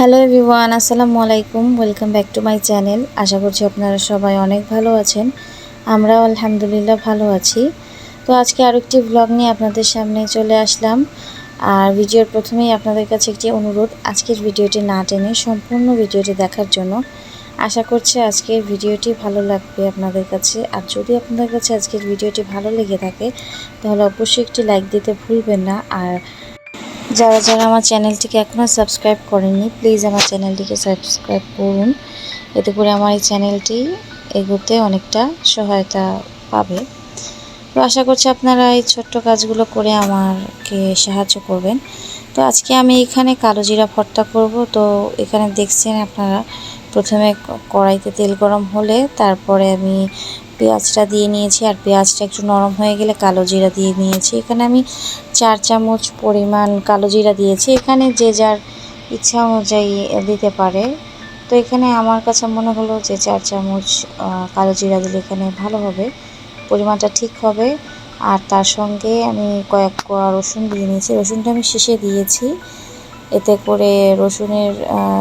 Hello everyone, আসসালামু আলাইকুম। Welcome back to my channel. আশা করছি আপনারা সবাই অনেক ভালো আছেন। আমরাও আলহামদুলিল্লাহ ভালো আছি। তো আজকে আরও একটি ব্লগ নিয়ে আপনাদের সামনে চলে আসলাম। আর ভিডিওর প্রথমেই আপনাদের কাছে একটি অনুরোধ, আজকের ভিডিওটি না টেনে সম্পূর্ণ ভিডিওটি দেখার জন্য। আশা করছি আজকের ভিডিওটি ভালো লাগবে আপনাদের কাছে। আর যদি আপনাদের কাছে আজকের ভিডিওটি ভালো লেগে থাকে তাহলে অবশ্যই একটি লাইক দিতে ভুলবেন না। আর যারা যারা আমার চ্যানেলটিকে এখনও সাবস্ক্রাইব করেননি, প্লিজ আমার চ্যানেলটিকে সাবস্ক্রাইব করুন। এতে করে আমার এই চ্যানেলটি এগোতে অনেকটা সহায়তা পাবে। তো আশা করছি আপনারা এই ছোট্ট কাজগুলো করে আমাকে সাহায্য করবেন। তো আজকে আমি এখানে কালো জিরা ভর্তা করব। তো এখানে দেখছেন আপনারা, প্রথমে কড়াইতে তেল গরম হলে তারপরে আমি পেঁয়াজটা দিয়ে নিয়েছি। আর পেঁয়াজটা একটু নরম হয়ে গেলে কালো জিরা দিয়ে নিয়েছি। এখানে আমি 4 চামচ পরিমাণ কালো জিরা দিয়েছি। এখানে যে যার ইচ্ছা অনুযায়ী দিতে পারে। তো এখানে আমার কাছে মনে হলো যে 4 চামচ কালো জিরা দিলে এখানে ভালো হবে, পরিমাণটা ঠিক হবে। আর তার সঙ্গে আমি কয়েক কোয়া রসুন দিয়ে নিয়েছি। রসুনটা আমি শেষে দিয়েছি, এতে করে রসুনের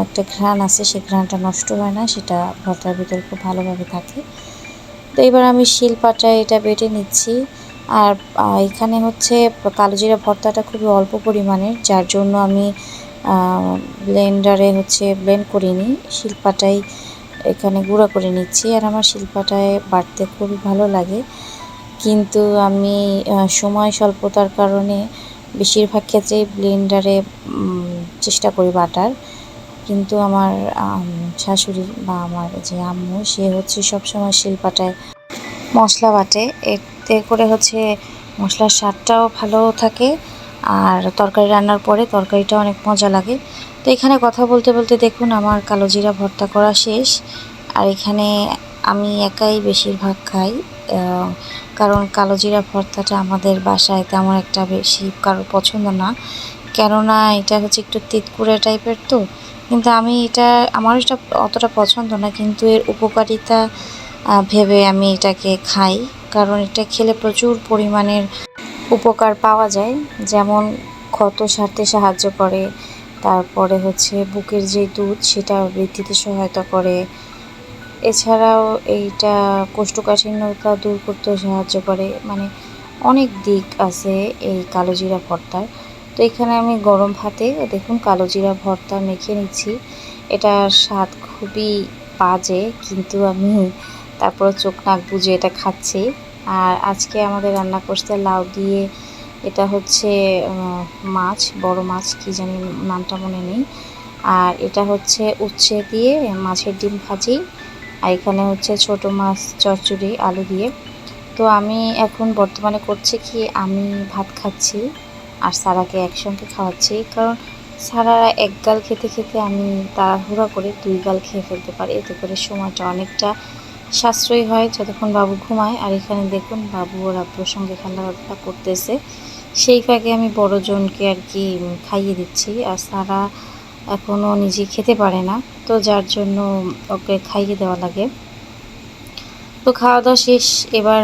একটা ঘ্রাণ আছে, সেই ঘ্রাণটা নষ্ট হয় না, সেটা ভর্তার ভিতরে খুব ভালোভাবে থাকে। তো এবার আমি শিলপাটায় এটা বেটে নিচ্ছি। আর এখানে হচ্ছে কালো জিরা ভর্তাটা খুবই অল্প পরিমাণের, যার জন্য আমি ব্লেন্ডারে ব্লেন্ড করিনি, শিলপাটাই এখানে গুঁড়া করে নিচ্ছি। আর আমার শিলপাটায় বাটতে খুবই ভালো লাগে, কিন্তু আমি সময় স্বল্পতার কারণে বেশিরভাগ ক্ষেত্রেই ব্লেন্ডারে চেষ্টা করি বাটার। কিন্তু আমার শাশুড়ি বা আমার যে আম্মু, সে সবসময় শিলপাটায় মশলা বাটে। এতে করে মশলার স্বাদটাও ভালো থাকে, আর তরকারি রান্নার পরে তরকারিটা অনেক মজা লাগে। তো এখানে কথা বলতে বলতে দেখুন আমার কালো জিরা ভর্তা করা শেষ। আর এখানে আমি একাই বেশিরভাগ খাই, কারণ কালো জিরা ভর্তাটা আমাদের বাসায় তেমন একটা বেশি কারোর পছন্দ না। কেননা এটা একটু তিতকুড়ে টাইপের, তো কিন্তু আমার এটা অতটা পছন্দ না, কিন্তু এর উপকারিতা ভেবে আমি এটাকে খাই। কারণ এটা খেলে প্রচুর পরিমাণের উপকার পাওয়া যায়, যেমন ক্ষত সারতে সাহায্য করে, তারপরে বুকের যে দুধ সেটা বৃদ্ধিতে সহায়তা করে। এছাড়াও এইটা কোষ্ঠকাঠিন্যতা দূর করতেও সাহায্য করে। মানে অনেক দিক আছে এই কালো জিরা ভর্তার। তো এখানে আমি গরম ভাতে দেখুন কালো জিরা ভর্তা মেখে নিচ্ছি। এটার স্বাদ খুবই বাজে, কিন্তু আমি তারপর চোখ নাক বুজে এটা খাচ্ছি। আর আজকে আমাদের রান্না করতে লাউ দিয়ে, এটা মাছ, বড় মাছ, কি জানি নামটা মনে নেই। আর এটা উচ্ছে দিয়ে মাছের ডিম ভাজি। আর এখানে ছোট মাছ চচ্চড়ি আলু দিয়ে। তো আমি এখন বর্তমানে করছি কি, আমি ভাত খাচ্ছি আর সারাকে একসঙ্গে খাওয়াচ্ছি। কারণ সারা এক গাল খেতে খেতে আমি তাড়াহুড়া করে 2 গাল খেয়ে ফেলতে পারি। এতে করে সময়টা অনেকটা সাশ্রয়ী হয় যতক্ষণ বাবু ঘুমায়। আর এখানে দেখুন বাবু ওর আব্বুর সঙ্গে খেলাধুলা করতেছে, সেই ফাঁকে আমি বড়জনকে আর কি খাইয়ে দিচ্ছি। আর সারা এখনও নিজে খেতে পারে না, তো যার জন্য ওকে খাইয়ে দেওয়া লাগে। তো খাওয়া দাওয়া শেষ। এবার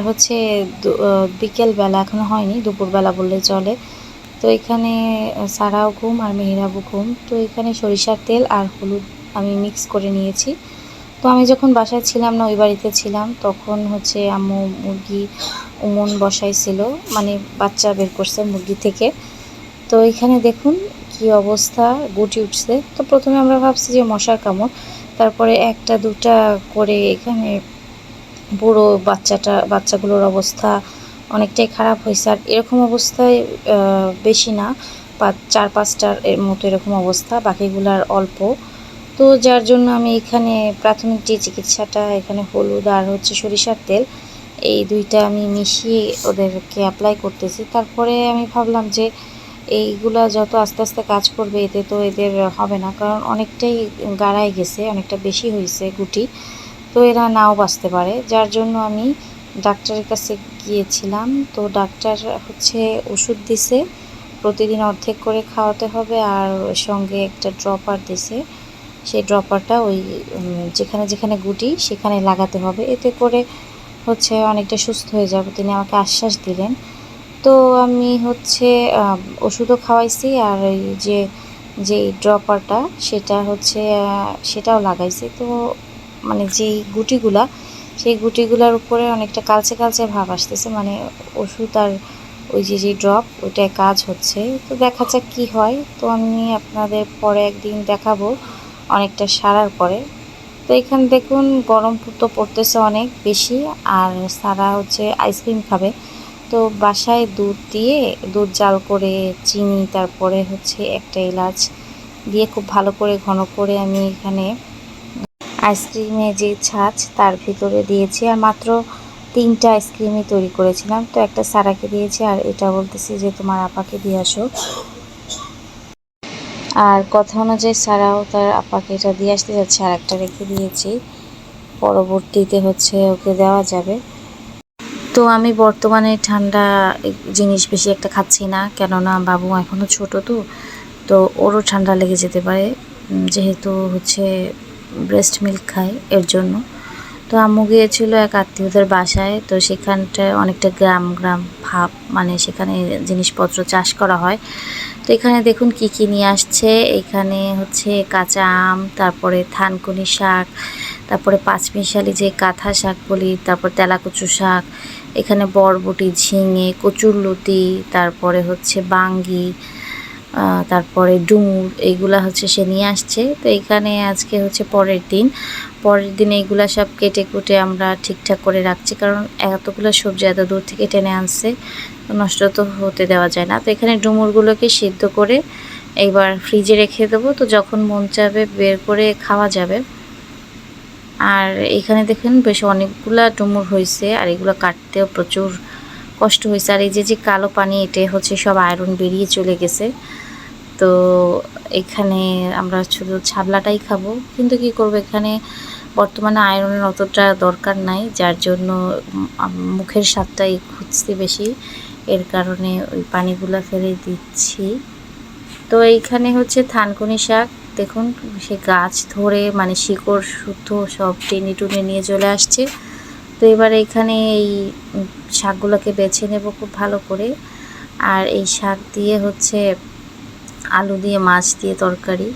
বিকেলবেলা, এখনও হয়নি, দুপুরবেলা বললে চলে। তো এখানে সারাও ঘুম আর মেহেরাবও ঘুম। তো এখানে সরিষার তেল আর হলুদ আমি মিক্স করে নিয়েছি। তো আমি যখন বাসায় ছিলাম না, ওই বাড়িতে ছিলাম, তখন আম্মু মুরগি উমন বসাইছিল, মানে বাচ্চা বের করছে মুরগি থেকে। তো এখানে দেখুন কি অবস্থা, গুটি উঠছে। তো প্রথমে আমরা ভাবছি যে মশার কামড়, তারপরে একটা দুটা করে এখানে পুরো বাচ্চাগুলোর অবস্থা অনেকটাই খারাপ হয়েছে। আর এরকম অবস্থায় বেশি না, 4-5টার এর মতো এরকম অবস্থা, বাকিগুলার অল্প। তো যার জন্য আমি এখানে প্রাথমিক যে চিকিৎসাটা, এখানে হলুদ আর সরিষার তেল, এই দুইটা আমি মিশিয়ে ওদেরকে অ্যাপ্লাই করতেছি। তারপরে আমি ভাবলাম যে এইগুলা যত আস্তে আস্তে কাজ করবে, এতে তো এদের হবে না, কারণ অনেকটাই গাড়ায় গেছে, অনেকটা বেশি হয়েছে গুটি, তো এরা নাও বাঁচতে পারে। যার জন্য আমি ডাক্তারের কাছে গিয়েছিলাম। তো ডাক্তার ওষুধ দিছে, প্রতিদিন অর্ধেক করে খাওয়াতে হবে, আর সঙ্গে একটা ড্রপার দিছে। সেই ড্রপারটা ওই যেখানে যেখানে গুটি সেখানে লাগাতে হবে, এতে করে অনেকটা সুস্থ হয়ে যাবে, তিনি আমাকে আশ্বাস দিলেন। তো আমি ওষুধও খাওয়াইছি, আর ওই যে যে ড্রপারটা সেটা হচ্ছে সেটাও লাগাইছে। তো মানে যেই গুটিগুলা সেই গুটিগুলার উপরে অনেকটা কালচে কালচে ভাব আসতেছে, মানে ওষুধ আর ওই যে ড্রপ ওইটায় কাজ হচ্ছে। তো দেখা যাক কী হয়। তো আমি আপনাদের পরে একদিন দেখাবো অনেকটা সারার পরে। তো এখানে দেখুন গরম তো পড়তেছে অনেক বেশি, আর সারা হচ্ছে আইসক্রিম খাবে। তো বাসায় দুধ দিয়ে দুধ জাল করে চিনি তারপরে হচ্ছে একটা এলাচ দিয়ে খুব ভালো করে ঘন করে আমি এখানে আইসক্রিমে যে ছাঁচ তার ভিতরে দিয়েছি। আর মাত্র 3টা আইসক্রিমই তৈরি করেছিলাম। তো একটা সারাকে দিয়েছি, আর এটা বলতেছি যে তোমার আপাকে দিয়ে আসো। আর কথা অনুযায়ী সারাও তার আপাকে এটা দিয়ে আসতে যাচ্ছে, আর একটা রেখে দিয়েছি, পরবর্তীতে হচ্ছে ওকে দেওয়া যাবে। তো আমি বর্তমানে ঠান্ডা জিনিস বেশি একটা খাচ্ছি না, কেননা বাবু এখনও ছোট। তো ওরও ঠান্ডা লেগে যেতে পারে, যেহেতু হচ্ছে ব্রেস্ট মিল্ক খায় এর জন্য। তো আম্মু গিয়েছিল এক আত্মীয়দের বাসায়। তো সেখানটায় অনেকটা গ্রাম গ্রাম ভাব, মানে সেখানে জিনিসপত্র চাষ করা হয়। তো এখানে দেখুন কি কি নিয়ে আসছে। এখানে হচ্ছে কাঁচা আম, তারপরে থানকুনি শাক, তারপরে পাঁচমিশালি যে কাঁথা শাক বলি, তারপর তেলাকুচু শাক, এখানে বরবটি, ঝিঙে, কচুরলতি, তারপরে হচ্ছে বাঙ্গি, তারপরে ডুমুর, এইগুলা হচ্ছে সে নিয়ে আসছে। তো এখানে আজকে হচ্ছে পরের দিন এইগুলা সব কেটে কুটে আমরা ঠিকঠাক করে রাখছি, কারণ এতগুলো সবজি এত দূর থেকে টেনে আনছে, নষ্ট তো হতে দেওয়া যায় না। তো এখানে ডুমুরগুলোকে সিদ্ধ করে এইবার ফ্রিজে রেখে দেবো, তো যখন মন চাবে বের করে খাওয়া যাবে। আর এখানে দেখেন বেশ অনেকগুলা ডুমুর হয়েছে, আর এগুলো কাটতেও প্রচুর কষ্ট হয়েছে। আর এই যে কালো পানি, এটা হচ্ছে সব আয়রন বেরিয়ে চলে গেছে। তো এখানে আমরা শুধু ছাবলাটাই খাবো, কিন্তু কি করব, এখানে বর্তমানে আয়রনের অতটা দরকার নাই, যার জন্য মুখের স্বাদটাই খুঁজছি বেশি, এর কারণে ওই পানিগুলো ফেলে দিচ্ছি। তো এইখানে হচ্ছে থানকুনি শাক, দেখুন সে গাছ ধরে মানে শিকড় শুদ্ধ সব টেনে টুনে নিয়ে চলে আসছে। তো এবার এইখানে এই শাকগুলোকে বেছে নেব খুব ভালো করে। আর এই শাক দিয়ে হচ্ছে আলু দিয়ে মাছ দিয়ে তরকারি,